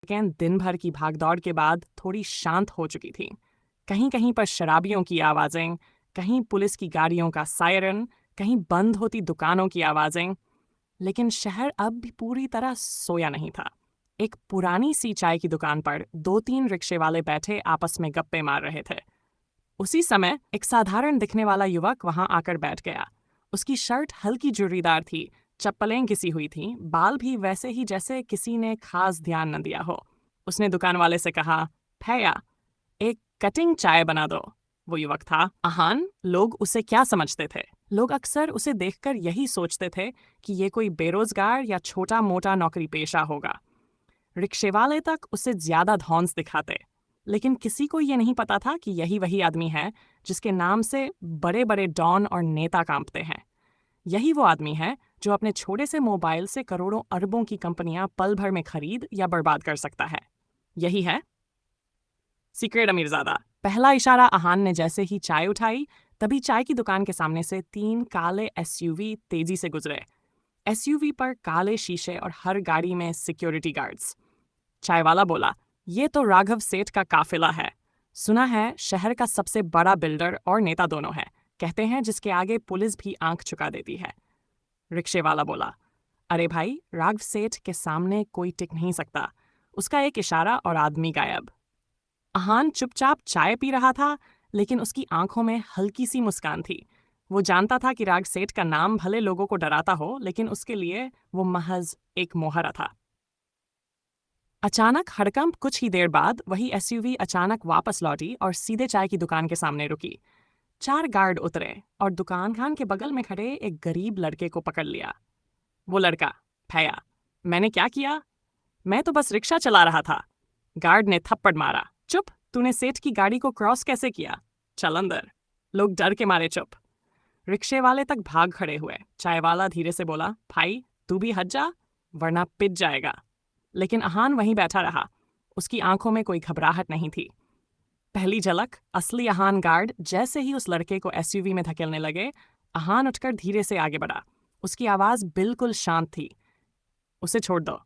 सड़कें दिन भर की भागदौड़ के बाद थोड़ी शांत हो चुकी थीं। कहीं कहीं पर शराबियों की आवाज़ें, कहीं पुलिस की गाड़ियों का सायरन, कहीं बंद होती दुकानों की आवाज़ें। लेकिन शहर अब भी पूरी तरह सोया नहीं था। एक पुरानी सी चाय की दुकान पर 2-3 रिक्शे वाले बैठे आपस में गप्पे मार रहे थे। उसी समय एक साधारण दिखने वाला युवक वहां आकर बैठ गया। उसकी शर्ट हल्की जुर्रीदार थी, चप्पलें घिसी हुई थीं, बाल भी वैसे ही जैसे किसी ने खास ध्यान न दिया हो। उसने दुकान वाले से कहा, भैया, एक कटिंग चाय बना दो। वो युवक था अहान। लोग उसे क्या समझते थे? लोग अक्सर उसे देखकर यही सोचते थे कि ये कोई बेरोजगार या छोटा मोटा नौकरी पेशा होगा। रिक्शेवाले तक उसे ज्यादा धौंस दिखाते, लेकिन किसी को ये नहीं पता था कि यही वही आदमी है जिसके नाम से बड़े बड़े डॉन और नेता कांपते हैं। यही वो आदमी है जो अपने छोटे से मोबाइल से करोड़ों अरबों की कंपनियां पल भर में खरीद या बर्बाद कर सकता है। यही है सीक्रेट अमीरजादा। पहला इशारा अहान ने जैसे ही चाय उठाई, तभी चाय की दुकान के सामने से 3 काले एसयूवी तेजी से गुजरे। एसयूवी पर काले शीशे और हर गाड़ी में सिक्योरिटी गार्ड्स। चाय वाला बोला, ये तो राघव सेठ का काफिला है। सुना है शहर का सबसे बड़ा बिल्डर और नेता दोनों है। कहते हैं जिसके आगे पुलिस भी आंख चुका देती है। रिक्शे वाला बोला, अरे भाई, राघव सेठ के सामने कोई टिक नहीं सकता। उसका एक इशारा और आदमी गायब। अहान चुपचाप चाय पी रहा था, लेकिन उसकी आंखों में हल्की सी मुस्कान थी। वो जानता था कि राघव सेठ का नाम भले लोगों को डराता हो, लेकिन उसके लिए वो महज एक मोहरा था। अचानक हड़कंप कुछ ही देर बाद वही एसयूवी अचानक वापस लौटी और सीधे चाय की दुकान के सामने रुकी। 4 गार्ड उतरे और दुकान खान के बगल में खड़े एक गरीब लड़के को पकड़ लिया। वो लड़का, भैया, मैंने क्या किया? मैं तो बस रिक्शा चला रहा था। गार्ड ने थप्पड़ मारा। चुप, तूने सेठ की गाड़ी को क्रॉस कैसे किया? चल अंदर। लोग डर के मारे चुप। रिक्शे वाले तक भाग खड़े हुए। चाय वाला धीरे से बोला, भाई, तू भी हट जा, वरना पिट जाएगा। लेकिन अहान वहीं बैठा रहा। उसकी आंखों में कोई घबराहट नहीं थी। पहली झलक, असली अहान गार्ड जैसे ही उस लड़के को एसयूवी में धकेलने लगे, अहान उठकर धीरे से आगे बढ़ा। उसकी आवाज बिल्कुल शांत थी, उसे छोड़ दो।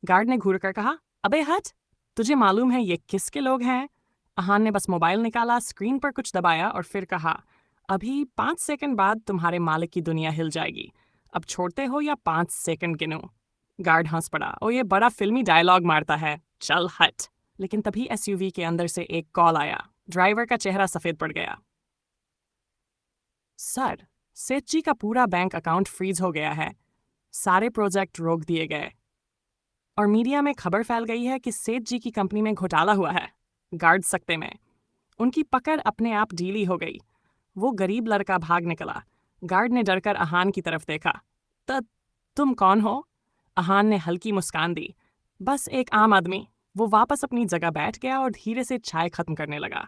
गार्ड ने घूरकर कहा, अबे हट, तुझे मालूम है ये किसके लोग हैं? अहान ने बस मोबाइल निकाला, स्क्रीन पर कुछ दबाया और फिर कहा, अभी 5 सेकंड बाद तुम्हारे मालिक की दुनिया हिल जाएगी। अब छोड़ते हो या 5 सेकंड गिनूं? गार्ड हंस पड़ा, ओ ये बड़ा फिल्मी डायलॉग मारता है, चल हट। लेकिन तभी एसयूवी के अंदर से एक कॉल आया। ड्राइवर का चेहरा सफेद पड़ गया। सर, सेठ जी का पूरा बैंक अकाउंट फ्रीज हो गया है। सारे प्रोजेक्ट रोक दिए गए और मीडिया में खबर फैल गई है कि सेठ जी की कंपनी में घोटाला हुआ है। गार्ड सकते में। उनकी पकड़ अपने आप ढीली हो गई। वो गरीब लड़का भाग निकला। गार्ड ने डरकर अहान की तरफ देखा। तुम कौन हो? अहान ने हल्की मुस्कान दी। बस एक आम आदमी। वो वापस अपनी जगह बैठ गया और धीरे से चाय खत्म करने लगा।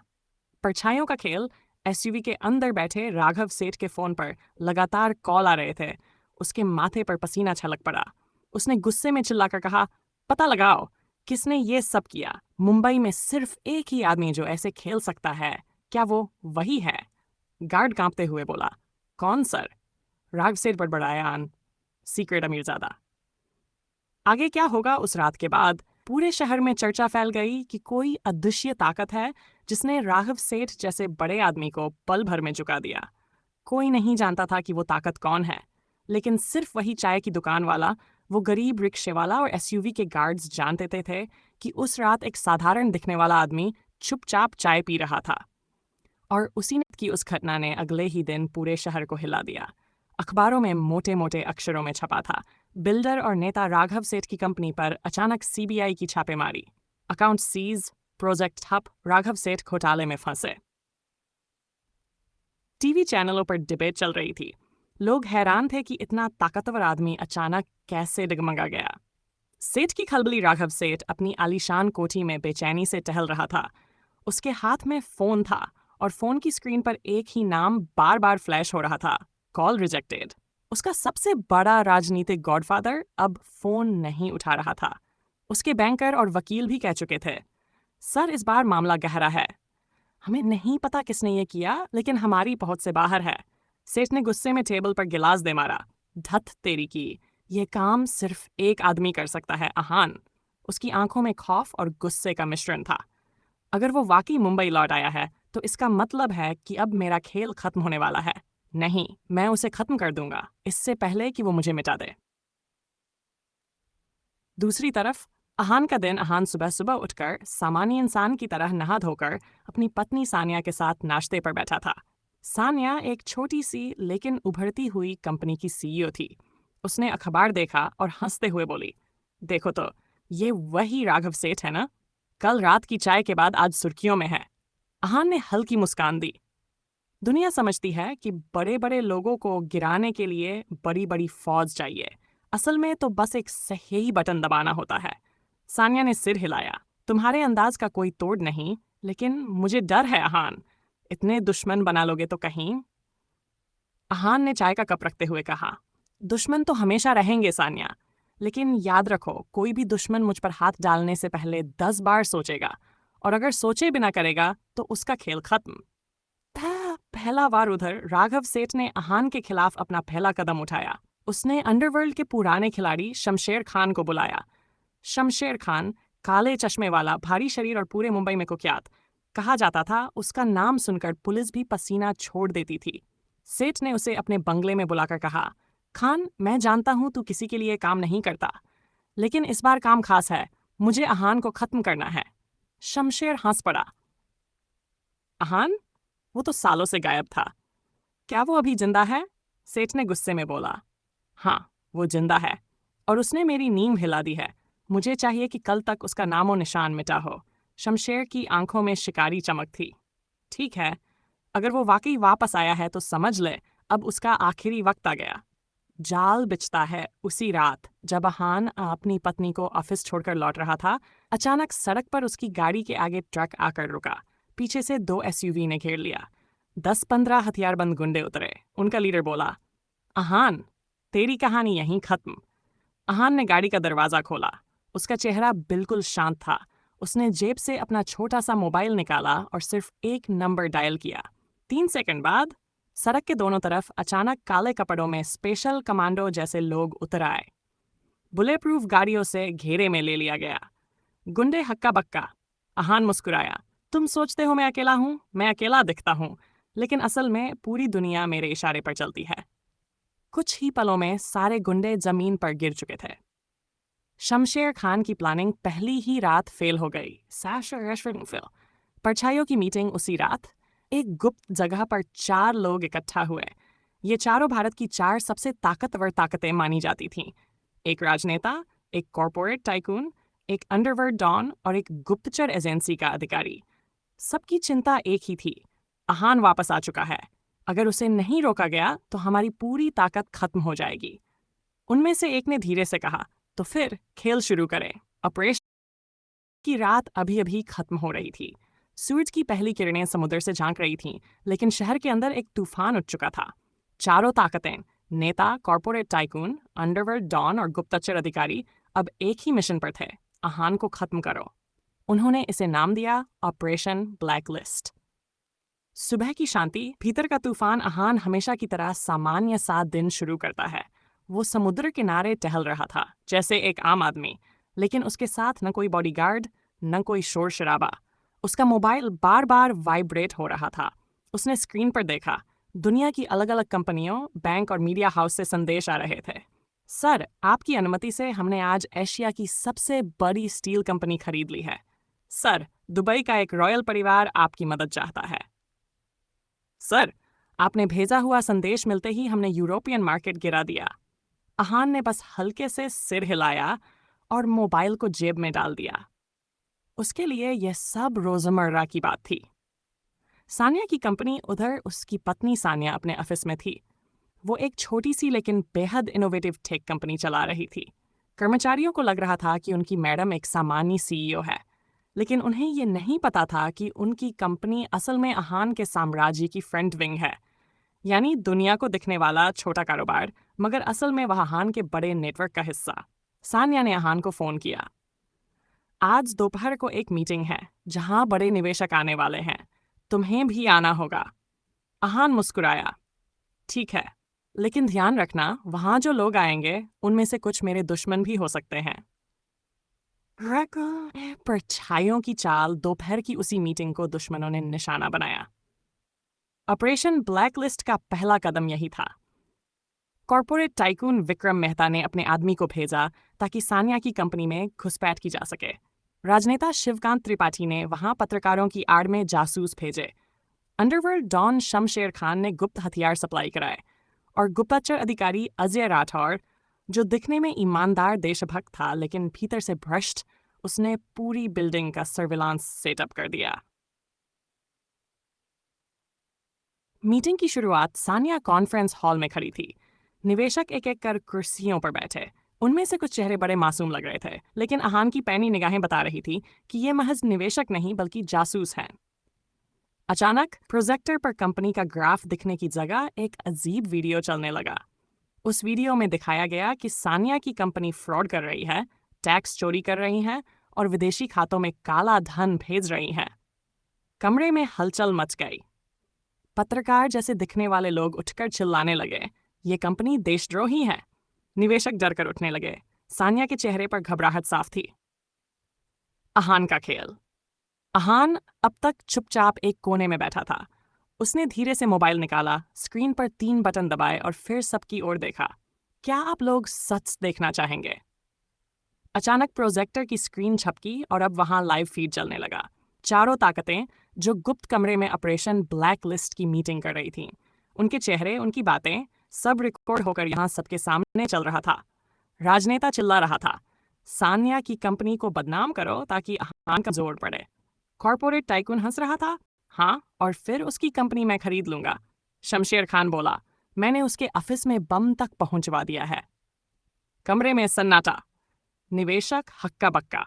परछाइयों का खेल। एसयूवी के अंदर बैठे राघव सेठ के फोन पर लगातार कॉल आ रहे थे। उसके माथे पर पसीना छलक पड़ा। उसने गुस्से में चिल्लाकर कहा, पता लगाओ, किसने ये सब किया? मुंबई में सिर्फ एक ही आदमी जो ऐसे खेल सकता है। क्या वो वही है? गार्ड कांपते हुए बोला, कौन सर? राघव सेठ बड़बड़ाया, सीक्रेट अमीरजादा। आगे क्या होगा उस रात के बाद? पूरे शहर में चर्चा फैल गई कि कोई अदृश्य ताकत है जिसने राघव सेठ जैसे बड़े आदमी को पल भर में झुका दिया। कोई नहीं जानता था कि वो ताकत कौन है, लेकिन सिर्फ वही चाय की दुकान वाला, वो गरीब रिक्शे वाला और एसयूवी के गार्ड्स जानते थे कि उस रात एक साधारण दिखने वाला आदमी चुपचाप चाय पी रहा था। और उसी रात की उस घटना ने अगले ही दिन पूरे शहर को हिला दिया। अखबारों में मोटे मोटे अक्षरों में छपा था, बिल्डर और नेता राघव सेठ की कंपनी पर अचानक सीबीआई की छापेमारी। अकाउंट सीज, प्रोजेक्ट ठप, राघव सेठ घोटाले में फंसे। टीवी चैनलों पर डिबेट चल रही थी। लोग हैरान थे कि इतना ताकतवर आदमी अचानक कैसे डगमगा गया। सेठ की खलबली राघव सेठ अपनी आलीशान कोठी में बेचैनी से टहल रहा था। उसके हाथ में फोन था और फोन की स्क्रीन पर एक ही नाम बार बार फ्लैश हो रहा था, कॉल रिजेक्टेड। उसका सबसे बड़ा राजनीतिक गॉडफादर अब फोन नहीं उठा रहा था। उसके बैंकर और वकील भी कह चुके थे, सर, इस बार मामला गहरा है। हमें नहीं पता किसने ये किया, लेकिन हमारी पहुंच से बाहर है। सेठ ने गुस्से में टेबल पर गिलास दे मारा। धत तेरी की, ये काम सिर्फ एक आदमी कर सकता है, अहान। उसकी आंखों में खौफ और गुस्से का मिश्रण था। अगर वो वाकई मुंबई लौट आया है तो इसका मतलब है कि अब मेरा खेल खत्म होने वाला है। नहीं, मैं उसे खत्म कर दूंगा इससे पहले कि वो मुझे मिटा दे। दूसरी तरफ अहान का दिन अहान सुबह सुबह उठकर सामान्य इंसान की तरह नहा धोकर अपनी पत्नी सानिया के साथ नाश्ते पर बैठा था। सानिया एक छोटी सी लेकिन उभरती हुई कंपनी की सीईओ थी। उसने अखबार देखा और हंसते हुए बोली, देखो तो, ये वही राघव सेठ है ना? कल रात की चाय के बाद आज सुर्खियों में है। अहान ने हल्की मुस्कान दी। दुनिया समझती है कि बड़े बड़े लोगों को गिराने के लिए बड़ी बड़ी फौज चाहिए। असल में तो बस एक सही बटन दबाना होता है। सानिया ने सिर हिलाया। तुम्हारे अंदाज का कोई तोड़ नहीं, लेकिन मुझे डर है अहान। इतने दुश्मन बना लोगे तो कहीं। अहान ने चाय का कप रखते हुए कहा, दुश्मन तो हमेशा रहेंगे सानिया, लेकिन याद रखो कोई भी दुश्मन मुझ पर हाथ डालने से पहले 10 बार सोचेगा, और अगर सोचे बिना करेगा तो उसका खेल खत्म। पहला बार उधर राघव सेठ ने अहान के खिलाफ अपना पहला कदम उठाया। उसने अंडरवर्ल्ड के पुराने खिलाड़ी शमशेर खान को बुलाया। शमशेर खान, काले चश्मे वाला, भारी शरीर और पूरे मुंबई में कुख्यात। कहा जाता था उसका नाम सुनकर पुलिस भी पसीना छोड़ देती थी। सेठ ने उसे अपने बंगले में बुलाकर कहा, खान, मैं जानता हूं तू किसी के लिए काम नहीं करता, लेकिन इस बार काम खास है। मुझे अहान को खत्म करना है। शमशेर हंस पड़ा। अहान? वो तो सालों से गायब था। क्या वो अभी जिंदा है? सेठ ने गुस्से में बोला। हाँ, वो जिंदा है, और उसने मेरी नींद हिला दी है। मुझे चाहिए कि कल तक उसका नामो निशान मिटा हो। शमशेर की आंखों में शिकारी चमक थी। ठीक है, अगर वो वाकई वापस आया है तो समझ ले अब उसका आखिरी वक्त आ गया। जाल बिछता है उसी रात जब अहान अपनी पत्नी को ऑफिस छोड़कर लौट रहा था। अचानक सड़क पर उसकी गाड़ी के आगे ट्रक आकर रुका। पीछे से 2 एसयूवी ने घेर लिया। 10-15 हथियारबंद गुंडे उतरे। उनका लीडर बोला, अहान, तेरी कहानी यहीं खत्म। अहान ने गाड़ी का दरवाजा खोला। उसका चेहरा बिल्कुल शांत था। उसने जेब से अपना छोटा सा मोबाइल निकाला और सिर्फ एक नंबर डायल किया। 3 सेकंड बाद सड़क के दोनों तरफ अचानक काले कपड़ों में स्पेशल कमांडो जैसे लोग उतर आए। बुलेट प्रूफ गाड़ियों से घेरे में ले लिया गया। गुंडे हक्का बक्का। अहान मुस्कुराया। तुम सोचते हो मैं अकेला हूं? मैं अकेला दिखता हूं, लेकिन असल में पूरी दुनिया मेरे इशारे पर चलती है। कुछ ही पलों में सारे गुंडे जमीन पर गिर चुके थे। शमशेर खान की प्लानिंग पहली ही रात फेल हो गई। परछाइयों की मीटिंग उसी रात। एक गुप्त जगह पर 4 लोग इकट्ठा हुए। ये चारों भारत की 4 सबसे ताकतवर ताकतें मानी जाती थीं। एक राजनेता, एक कॉरपोरेट टाइकून, एक अंडरवर्ल्ड डॉन और एक गुप्तचर एजेंसी का अधिकारी। सबकी चिंता एक ही थी, अहान वापस आ चुका है। अगर उसे नहीं रोका गया तो हमारी पूरी ताकत खत्म हो जाएगी। उनमें से एक ने धीरे से कहा, तो फिर खेल शुरू करें। ऑपरेशन की रात अभी अभी खत्म हो रही थी। सूरज की पहली किरणें समुद्र से झांक रही थीं, लेकिन शहर के अंदर एक तूफान उठ चुका था। चारों ताकतें, नेता, कॉरपोरेट टाइकून, अंडरवर्ल्ड डॉन और गुप्तचर अधिकारी, अब एक ही मिशन पर थे, अहान को खत्म करो। उन्होंने इसे नाम दिया ऑपरेशन ब्लैकलिस्ट। सुबह की शांति, भीतर का तूफान। अहान हमेशा की तरह सामान्य सा दिन शुरू करता है। वो समुद्र किनारे टहल रहा था जैसे एक आम आदमी, लेकिन उसके साथ न कोई बॉडीगार्ड, न कोई शोर शराबा। उसका मोबाइल बार बार वाइब्रेट हो रहा था। उसने स्क्रीन पर देखा, दुनिया की अलग अलग कंपनियों, बैंक और मीडिया हाउस से संदेश आ रहे थे। सर, आपकी अनुमति से हमने आज एशिया की सबसे बड़ी स्टील कंपनी खरीद ली है। सर, दुबई का एक रॉयल परिवार आपकी मदद चाहता है। सर, आपने भेजा हुआ संदेश मिलते ही हमने यूरोपियन मार्केट गिरा दिया। अहान ने बस हल्के से सिर हिलाया और मोबाइल को जेब में डाल दिया। उसके लिए यह सब रोजमर्रा की बात थी। सानिया की कंपनी उधर उसकी पत्नी सानिया अपने ऑफिस में थी। वो एक छोटी सी लेकिन बेहद इनोवेटिव टेक कंपनी चला रही थी। कर्मचारियों को लग रहा था कि उनकी मैडम एक सामान्य सीईओ है, लेकिन उन्हें ये नहीं पता था कि उनकी कंपनी असल में अहान के साम्राज्य की फ्रंट विंग है। यानी दुनिया को दिखने वाला छोटा कारोबार, मगर असल में वह अहान के बड़े नेटवर्क का हिस्सा। सानिया ने अहान को फ़ोन किया। आज दोपहर को एक मीटिंग है जहां बड़े निवेशक आने वाले हैं, तुम्हें भी आना होगा। अहान मुस्कुराया। ठीक है, लेकिन ध्यान रखना वहां जो लोग आएंगे उनमें से कुछ मेरे दुश्मन भी हो सकते हैं। परछाइयों की चाल दोपहर की उसी मीटिंग को दुश्मनों ने निशाना बनाया। ऑपरेशन ब्लैकलिस्ट का पहला कदम यही था। कॉर्पोरेट टाइकून विक्रम मेहता ने अपने आदमी को भेजा ताकि सानिया की कंपनी में घुसपैठ की जा सके। राजनेता शिवकांत त्रिपाठी ने वहां पत्रकारों की आड़ में जासूस भेजे। अंडरवर्ल्ड डॉन शमशेर खान ने गुप्त हथियार सप्लाई कराए, और गुप्तचर अधिकारी अजय राठौर, जो दिखने में ईमानदार देशभक्त था लेकिन भीतर से भ्रष्ट, उसने पूरी बिल्डिंग का सर्विलांस सेटअप कर दिया। मीटिंग की शुरुआत सानिया कॉन्फ्रेंस हॉल में खड़ी थी। निवेशक एक एक कर कुर्सियों पर बैठे। उनमें से कुछ चेहरे बड़े मासूम लग रहे थे, लेकिन अहान की पैनी निगाहें बता रही थी कि ये महज निवेशक नहीं बल्कि जासूस हैं। अचानक प्रोजेक्टर पर कंपनी का ग्राफ दिखने की जगह एक अजीब वीडियो चलने लगा। उस वीडियो में दिखाया गया कि सानिया की कंपनी फ्रॉड कर रही है, टैक्स चोरी कर रही है और विदेशी खातों में काला धन भेज रही है। कमरे में हलचल मच गई। पत्रकार जैसे दिखने वाले लोग उठकर चिल्लाने लगे, ये कंपनी देशद्रोही है। निवेशक डर कर उठने लगे। सानिया के चेहरे पर घबराहट साफ थी। अहान का खेल। अहान अब तक चुपचाप एक कोने में बैठा था। उसने धीरे से मोबाइल निकाला, स्क्रीन पर 3 बटन दबाए और फिर सबकी ओर देखा। क्या आप लोग सच देखना चाहेंगे? अचानक प्रोजेक्टर की स्क्रीन छपकी और अब वहां लाइव फीड चलने लगा। चारों ताकतें जो गुप्त कमरे में ऑपरेशन ब्लैक लिस्ट की मीटिंग कर रही थीं, उनके चेहरे, उनकी बातें, सब रिकॉर्ड होकर यहां सबके सामने चल रहा था। राजनेता चिल्ला रहा था, सानिया की कंपनी को बदनाम करो ताकि अहान का जोर पड़े। कॉर्पोरेट टाइकून हंस रहा था, हाँ, और फिर उसकी कंपनी मैं खरीद लूंगा। शमशेर खान बोला, मैंने उसके ऑफिस में बम तक पहुंचवा दिया है। कमरे में सन्नाटा। निवेशक हक्का बक्का।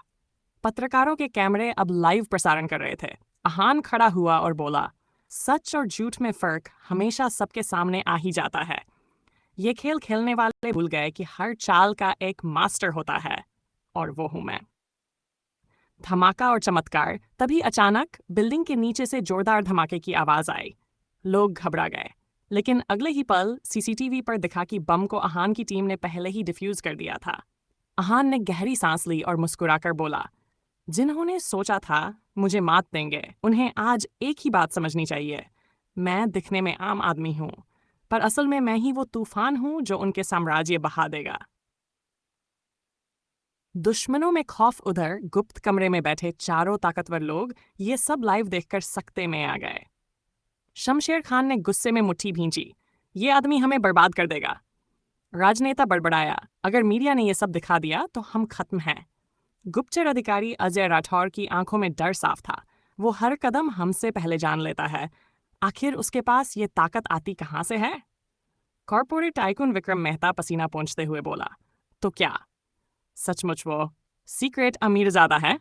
पत्रकारों के कैमरे अब लाइव प्रसारण कर रहे थे। अहान खड़ा हुआ और बोला, सच और झूठ में फर्क हमेशा सबके सामने आ ही जाता है। ये खेल खेलने वाले भूल गए कि हर चाल का एक मास्टर होता है, और वो हूं मैं। धमाका और चमत्कार। तभी अचानक बिल्डिंग के नीचे से जोरदार धमाके की आवाज आई। लोग घबरा गए, लेकिन अगले ही पल सीसीटीवी पर दिखा कि बम को अहान की टीम ने पहले ही डिफ्यूज कर दिया था। अहान ने गहरी सांस ली और मुस्कुराकर बोला, जिन्होंने सोचा था मुझे मात देंगे, उन्हें आज एक ही बात समझनी चाहिए। मैं दिखने में आम आदमी हूं, पर असल में मैं ही वो तूफान हूं जो उनके साम्राज्य बहा देगा। दुश्मनों में खौफ उधर, गुप्त कमरे में बैठे चारों ताकतवर लोग ये सब लाइव देखकर सकते में आ गए। शमशेर खान ने गुस्से में मुट्ठी भींची, ये आदमी हमें बर्बाद कर देगा। राजनेता बड़बड़ाया, अगर मीडिया ने ये सब दिखा दिया तो हम खत्म हैं। गुप्तचर अधिकारी अजय राठौर की आंखों में डर साफ था। वो हर कदम हमसे पहले जान लेता है। आखिर उसके पास ये ताकत आती कहाँ से है? कॉर्पोरेट टाइकून विक्रम मेहता पसीना पोंछते हुए बोला, तो क्या सचमुच वो सीक्रेट अमीरजादा है?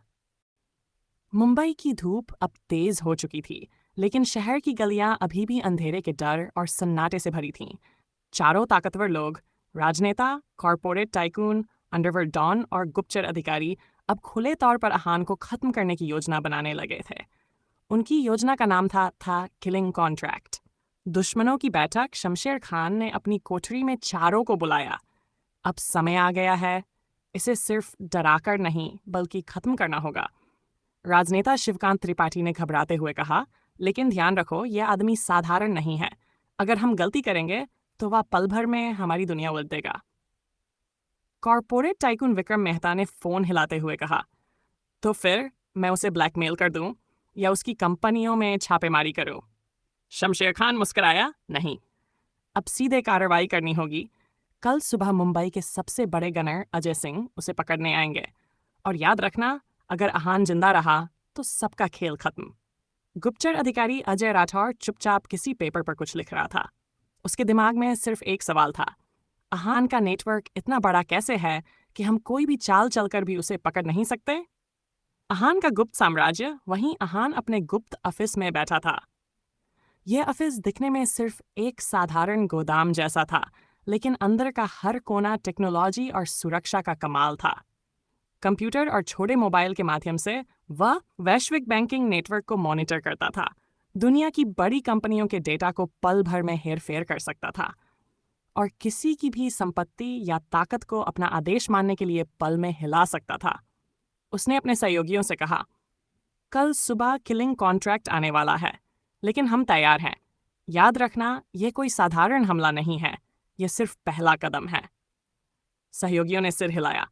मुंबई की धूप अब तेज हो चुकी थी, लेकिन शहर की गलियां अभी भी अंधेरे के डर और सन्नाटे से भरी थीं। चारों ताकतवर लोग, राजनेता, कॉर्पोरेट टाइकून, अंडरवर्ल्ड डॉन और गुप्तचर अधिकारी, अब खुले तौर पर अहान को खत्म करने की योजना बनाने लगे थे। उनकी योजना का नाम था किलिंग कॉन्ट्रैक्ट। दुश्मनों की बैठक। शमशेर खान ने अपनी कोठरी में चारों को बुलाया। अब समय आ गया है। इसे सिर्फ डराकर नहीं बल्कि खत्म करना होगा। राजनेता शिवकांत त्रिपाठी ने घबराते हुए कहा, लेकिन ध्यान रखो, यह आदमी साधारण नहीं है। अगर हम गलती करेंगे तो वह पल भर में हमारी दुनिया उलट देगा। कॉर्पोरेट टाइकून विक्रम मेहता ने फोन हिलाते हुए कहा, तो फिर मैं उसे ब्लैकमेल कर दूं या उसकी कंपनियों में छापेमारी करूं? शमशेर खान मुस्कुराया, नहीं, अब सीधे कार्रवाई करनी होगी। कल सुबह मुंबई के सबसे बड़े गनर अजय सिंह उसे पकड़ने आएंगे, और याद रखना, अगर अहान जिंदा रहा तो सबका खेल खत्म। गुप्तचर अधिकारी अजय राठौर चुपचाप किसी पेपर पर कुछ लिख रहा था। उसके दिमाग में सिर्फ एक सवाल था, अहान का नेटवर्क इतना बड़ा कैसे है कि हम कोई भी चाल चलकर भी उसे पकड़ नहीं सकते? अहान का गुप्त साम्राज्य, वहीं अहान अपने गुप्त ऑफिस में बैठा था। यह ऑफिस दिखने में सिर्फ एक साधारण गोदाम जैसा था, लेकिन अंदर का हर कोना टेक्नोलॉजी और सुरक्षा का कमाल था। कंप्यूटर और छोटे मोबाइल के माध्यम से वह वैश्विक बैंकिंग नेटवर्क को मॉनिटर करता था। दुनिया की बड़ी कंपनियों के डेटा को पल भर में हेरफेर कर सकता था, और किसी की भी संपत्ति या ताकत को अपना आदेश मानने के लिए पल में हिला सकता था। उसने अपने सहयोगियों से कहा, कल सुबह किलिंग कॉन्ट्रैक्ट आने वाला है, लेकिन हम तैयार हैं। याद रखना, यह कोई साधारण हमला नहीं है, यह सिर्फ पहला कदम है। सहयोगियों ने सिर हिलाया।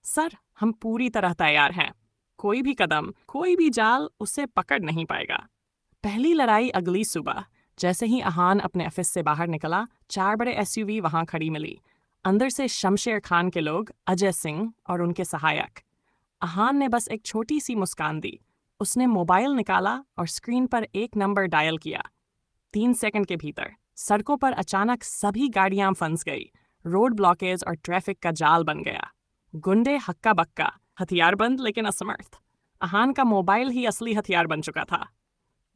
सर, हम पूरी तरह तैयार हैं। कोई भी कदम, कोई भी जाल उसे पकड़ नहीं पाएगा। पहली लड़ाई अगली सुबह। जैसे ही अहान अपने ऑफिस से बाहर निकला, 4 बड़े एसयूवी वहां खड़ी मिली। अंदर से शमशेर खान के लोग, अजय सिंह और उनके सहायक। अहान ने बस एक छोटी सी मुस्कान दी। उसने मोबाइल निकाला और स्क्रीन पर एक नंबर डायल किया। 3 सेकंड के भीतर सड़कों पर अचानक सभी गाड़ियां फंस गई। रोड ब्लॉकेज और ट्रैफिक का जाल बन गया। गुंडे हक्का बक्का, हथियारबंद लेकिन असमर्थ। अहान का मोबाइल ही असली हथियार बन चुका था।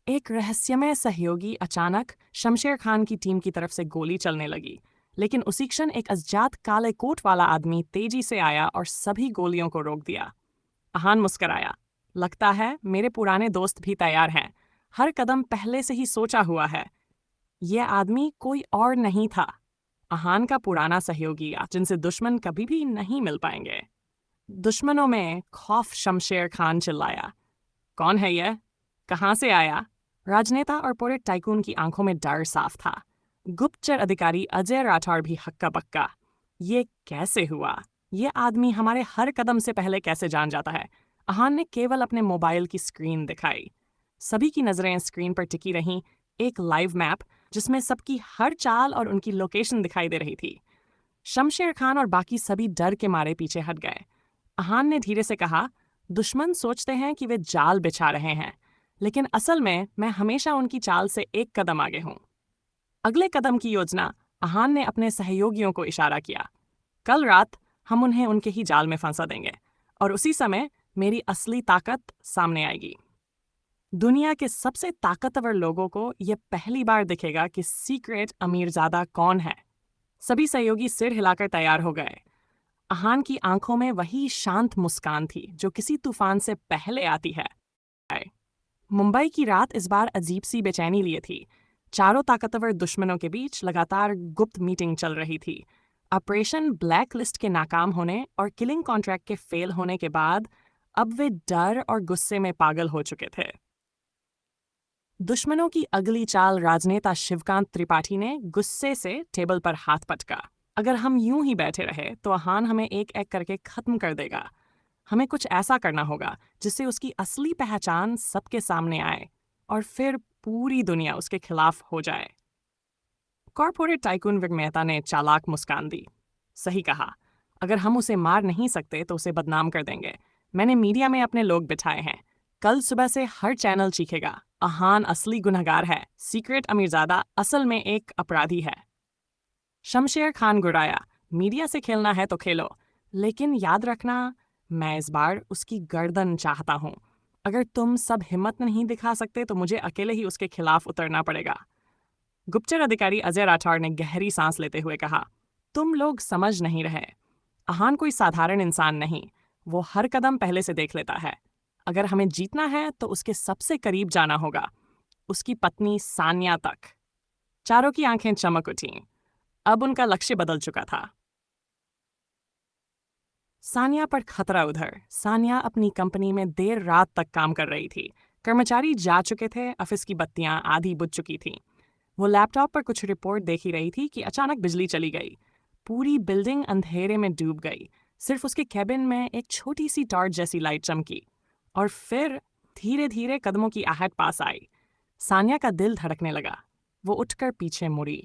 एक रहस्यमय सहयोगी अचानक शमशेर खान की टीम की तरफ से गोली चलने लगी, लेकिन उसी क्षण एक अज्ञात काले कोट वाला आदमी तेजी से आया और सभी गोलियों को रोक दिया। अहान मुस्कराया। लगता है मेरे पुराने दोस्त भी तैयार हैं। हर कदम पहले से ही सोचा हुआ है। यह आदमी कोई और नहीं था, अहान का पुराना सहयोगी, जिनसे दुश्मन कभी भी नहीं मिल पाएंगे। दुश्मनों में खौफ शमशेर खान चिल्लाया। कौन है यह? कहाँ से आया? राजनेता और पूरे टाइकून की आंखों में डर साफ था। गुप्तचर अधिकारी अजय राठौड़ भी हक्का बक्का। ये कैसे हुआ? ये आदमी हमारे हर कदम से पहले कैसे जान जाता है? अहान ने केवल अपने मोबाइल की स्क्रीन दिखाई। सभी की नजरें स्क्रीन पर टिकी रहीं, एक लाइव मैप जिसमें सबकी हर चाल और उनकी लोकेशन दिखाई दे रही थी। शमशेर खान और बाकी सभी डर के मारे पीछे हट गए। अहान ने धीरे से कहा, दुश्मन सोचते हैं कि वे जाल बिछा रहे हैं, लेकिन असल में मैं हमेशा उनकी चाल से एक कदम आगे हूं। अगले कदम की योजना। अहान ने अपने सहयोगियों को इशारा किया। कल रात हम उन्हें उनके ही जाल में फंसा देंगे और उसी समय मेरी असली ताकत सामने आएगी। दुनिया के सबसे ताकतवर लोगों को यह पहली बार दिखेगा कि सीक्रेट अमीरजादा कौन है। सभी सहयोगी सिर हिलाकर तैयार हो गए। अहान की आंखों में वही शांत मुस्कान थी जो किसी तूफान से पहले आती है। मुंबई की रात इस बार अजीब सी बेचैनी लिए थी। चारों ताकतवर दुश्मनों के बीच लगातार गुप्त मीटिंग चल रही थी। ऑपरेशन ब्लैक लिस्ट के नाकाम होने और किलिंग कॉन्ट्रैक्ट के फेल होने के बाद अब वे डर और गुस्से में पागल हो चुके थे। दुश्मनों की अगली चाल राजनेता शिवकांत त्रिपाठी ने गुस्से से टेबल पर हाथ पटका। अगर हम यूं ही बैठे रहे तो अहान हमें एक एक करके खत्म कर देगा। हमें कुछ ऐसा करना होगा जिससे उसकी असली पहचान सबके सामने आए और फिर पूरी दुनिया उसके खिलाफ हो जाए। कॉर्पोरेट टाइकून विग मेहता ने चालाक मुस्कान दी। सही कहा, अगर हम उसे मार नहीं सकते तो उसे बदनाम कर देंगे। मैंने मीडिया में अपने लोग बिठाए हैं। कल सुबह से हर चैनल चीखेगा, अहान असली गुनहगार है, सीक्रेट अमीरजादा असल में एक अपराधी है। शमशेर खान गुर्राया, मीडिया से खेलना है तो खेलो, लेकिन याद रखना, मैं इस बार उसकी गर्दन चाहता हूं। अगर तुम सब हिम्मत नहीं दिखा सकते तो मुझे अकेले ही उसके खिलाफ उतरना पड़ेगा। गुप्तचर अधिकारी अजय राठौड़ ने गहरी सांस लेते हुए कहा, तुम लोग समझ नहीं रहे। अहान कोई साधारण इंसान नहीं, वो हर कदम पहले से देख लेता है। अगर हमें जीतना है तो उसके सबसे करीब जाना होगा, उसकी पत्नी सानिया तक। चारों की आंखें चमक उठीं। अब उनका लक्ष्य बदल चुका था। सानिया पर खतरा उधर। सानिया अपनी कंपनी में देर रात तक काम कर रही थी। कर्मचारी जा चुके थे, ऑफिस की बत्तियां आधी बुझ चुकी थीं। वो लैपटॉप पर कुछ रिपोर्ट देख ही रही थी कि अचानक बिजली चली गई। पूरी बिल्डिंग अंधेरे में डूब गई। सिर्फ उसके कैबिन में एक छोटी सी टॉर्च जैसी लाइट चमकी और फिर धीरे धीरे कदमों की आहट पास आई। सानिया का दिल धड़कने लगा। वो उठकर पीछे मुड़ी।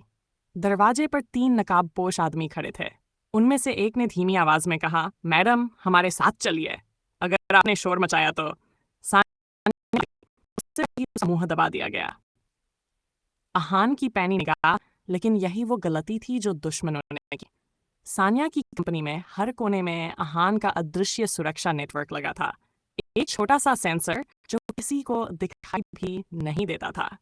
दरवाजे पर 3 नकाबपोश आदमी खड़े थे। उनमें से एक ने धीमी आवाज में कहा, मैडम हमारे साथ चलिए, अगर आपने शोर मचाया तो। सानिया उससे ही उसका मुंह दबा दिया गया। अहान की पैनी निगाह, लेकिन यही वो गलती थी जो दुश्मनों ने की। सानिया की कंपनी में हर कोने में अहान का अदृश्य सुरक्षा नेटवर्क लगा था। एक छोटा सा सेंसर जो किसी को दिखाई भी नहीं देता था।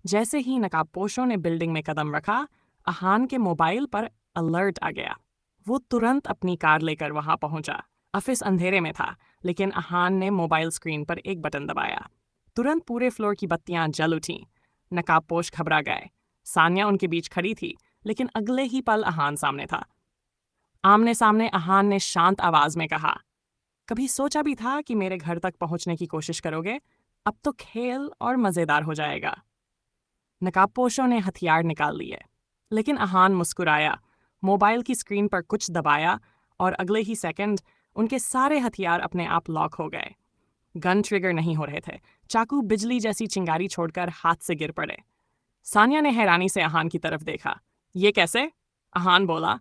जैसे ही नकाबपोशों ने बिल्डिंग में कदम रखा, अहान के मोबाइल पर अलर्ट आ गया। वो तुरंत अपनी कार लेकर वहां पहुंचा। ऑफिस अंधेरे में था, लेकिन अहान ने मोबाइल स्क्रीन पर एक बटन दबाया। तुरंत पूरे फ्लोर की बत्तियां जल उठीं। नकाबपोश घबरा गए। सानिया उनके बीच खड़ी थी, लेकिन अगले ही पल अहान सामने था। आमने सामने अहान ने शांत आवाज में कहा, 3 मिनट के लिए रुकिए। अगर आप अपने शोर मचाया तो। सानिया की कंपनी में हर कोने में अहान का अदृश्य सुरक्षा नेटवर्क लगा था। एक छोटा सा सेंसर जो किसी को दिखाई भी नहीं देता था। जैसे ही नकाबपोशों ने बिल्डिंग में कदम रखा, अहान ने मोबाइल स्क्रीन पर एक बटन दबाया। तुरंत पूरे फ्लोर की बत्तियां जल उठीं। नकाबपोश घबरा गए। सानिया उनके बीच खड़ी थी, लेकिन अगले ही पल अहान सामने था। कभी सोचा भी था कि मेरे घर तक पहुंचने की कोशिश करोगे? अब तो खेल और मज़ेदार हो जाएगा। नकाबपोशों ने हथियार निकाल लिए, लेकिन अहान मुस्कुराया, मोबाइल की स्क्रीन पर कुछ दबाया और अगले ही सेकंड उनके सारे हथियार अपने आप लॉक हो गए। गन ट्रिगर नहीं हो रहे थे, चाकू बिजली जैसी चिंगारी छोड़कर हाथ से गिर पड़े। सानिया ने हैरानी से अहान की तरफ देखा। ये कैसे? अहान बोला,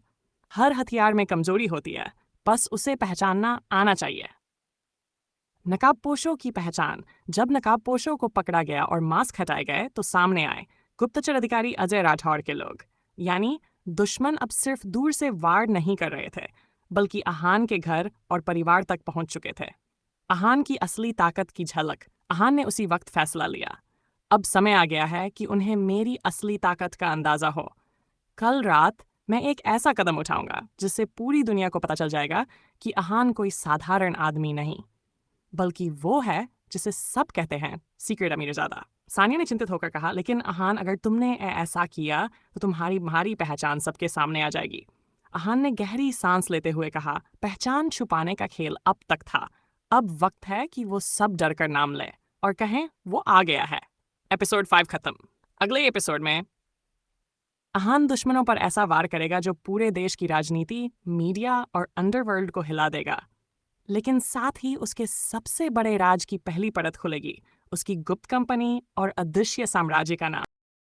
हर हथियार में कमजोरी होती है, बस उसे पहचानना आना चाहिए। नकाबपोशों की पहचान। जब नकाबपोशों को पकड़ा गया और मास्क हटाए गए तो सामने आए गुप्तचर अधिकारी अजय राठौड़ के लोग। यानी दुश्मन अब सिर्फ दूर से वार नहीं कर रहे थे, बल्कि अहान के घर और परिवार तक पहुंच चुके थे। अहान की असली ताकत की झलक। अहान ने उसी वक्त फैसला लिया, अब समय आ गया है कि उन्हें मेरी असली ताकत का अंदाजा हो। कल रात मैं एक ऐसा कदम उठाऊंगा जिससे पूरी दुनिया को पता चल जाएगा कि अहान कोई साधारण आदमी नहीं, बल्कि वो है जिसे सब कहते हैं सीक्रेट अमीरजादा। सानिया ने चिंतित होकर कहा, लेकिन अहान, अगर तुमने ऐसा किया तो तुम्हारी पहचान सबके सामने आ जाएगी। अहान ने गहरी सांस लेते हुए कहा, पहचान छुपाने का खेल अब तक था, अब वक्त है कि वो सब डर कर नाम ले और कहें वो आ गया है। एपिसोड 5 खत्म। अगले एपिसोड में अहान दुश्मनों पर ऐसा वार करेगा जो पूरे देश की राजनीति, मीडिया और अंडरवर्ल्ड को हिला देगा। लेकिन साथ ही उसके सबसे बड़े राज की पहली परत खुलेगी, उसकी गुप्त कंपनी और अदृश्य साम्राज्य का नाम।